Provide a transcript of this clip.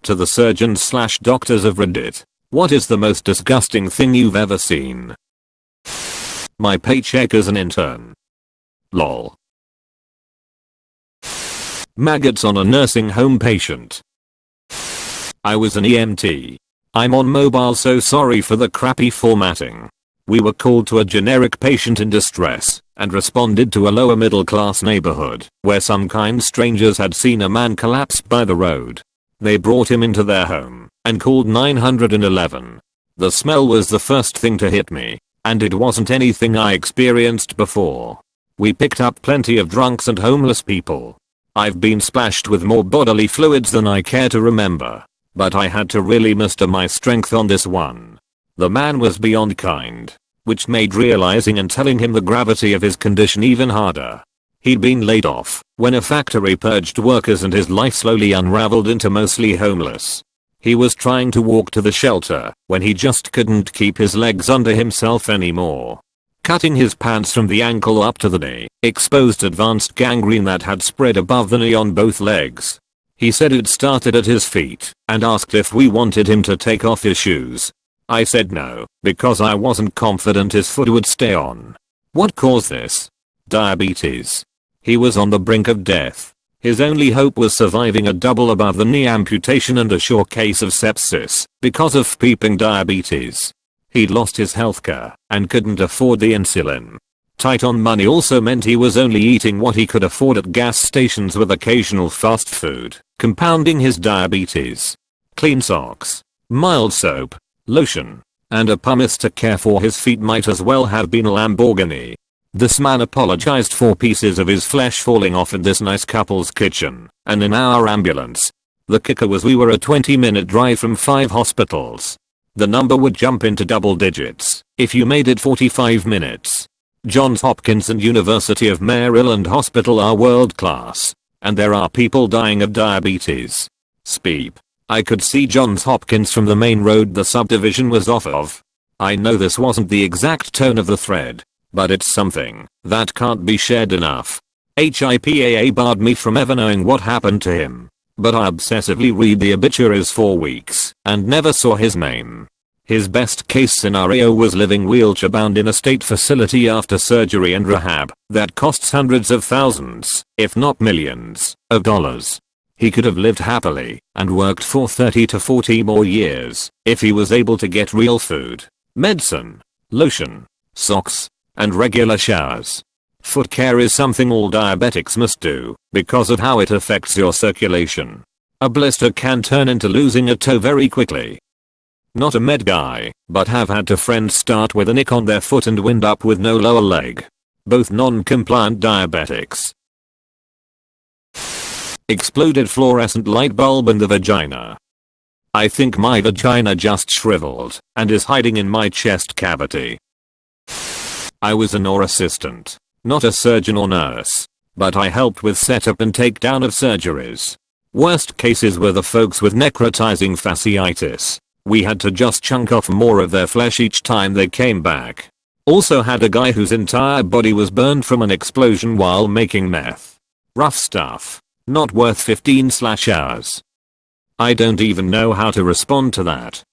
To the surgeons slash doctors of Reddit. What is the most disgusting thing you've ever seen? My paycheck as an intern. Lol. Maggots on a nursing home patient. I was an EMT. I'm on mobile, so sorry for the crappy formatting. We were called to a generic patient in distress and responded to a lower middle class neighborhood where some kind strangers had seen a man collapse by the road. They brought him into their home and called 911. The smell was the first thing to hit me, and it wasn't anything I experienced before. We picked up plenty of drunks and homeless people. I've been splashed with more bodily fluids than I care to remember, but I had to really muster my strength on this one. The man was beyond kind, which made realizing and telling him the gravity of his condition even harder. He'd been laid off when a factory purged workers and his life slowly unraveled into mostly homeless. He was trying to walk to the shelter when he just couldn't keep his legs under himself anymore. Cutting his pants from the ankle up to the knee exposed advanced gangrene that had spread above the knee on both legs. He said it started at his feet and asked if we wanted him to take off his shoes. I said no, because I wasn't confident his foot would stay on. What caused this? Diabetes. He was on the brink of death. His only hope was surviving a double above the knee amputation and a sure case of sepsis because of peeping diabetes. He'd lost his healthcare and couldn't afford the insulin. Tight on money also meant he was only eating what he could afford at gas stations with occasional fast food, compounding his diabetes. Clean socks, mild soap, lotion, and a pumice to care for his feet might as well have been a Lamborghini. This man apologized for pieces of his flesh falling off in this nice couple's kitchen and in our ambulance. The kicker was we were a 20-minute drive from 5 hospitals. The number would jump into double digits if you made it 45 minutes. Johns Hopkins and University of Maryland Hospital are world class, and there are people dying of diabetes. Speep. I could see Johns Hopkins from the main road the subdivision was off of. I know this wasn't the exact tone of the thread, but it's something that can't be shared enough. HIPAA barred me from ever knowing what happened to him, but I obsessively read the obituaries for weeks and never saw his name. His best case scenario was living wheelchair bound in a state facility after surgery and rehab that costs hundreds of thousands, if not millions, of dollars. He could have lived happily and worked for 30 to 40 more years if he was able to get real food, medicine, lotion, socks, and regular showers. Foot care is something all diabetics must do because of how it affects your circulation. A blister can turn into losing a toe very quickly. Not a med guy, but have had to friends start with a nick on their foot and wind up with no lower leg. Both non-compliant diabetics. Exploded fluorescent light bulb in the vagina. I think my vagina just shriveled and is hiding in my chest cavity. I was an OR assistant, not a surgeon or nurse, but I helped with setup and takedown of surgeries. Worst cases were the folks with necrotizing fasciitis. We had to just chunk off more of their flesh each time they came back. Also had a guy whose entire body was burned from an explosion while making meth. Rough stuff. Not worth 15 hours. I don't even know how to respond to that.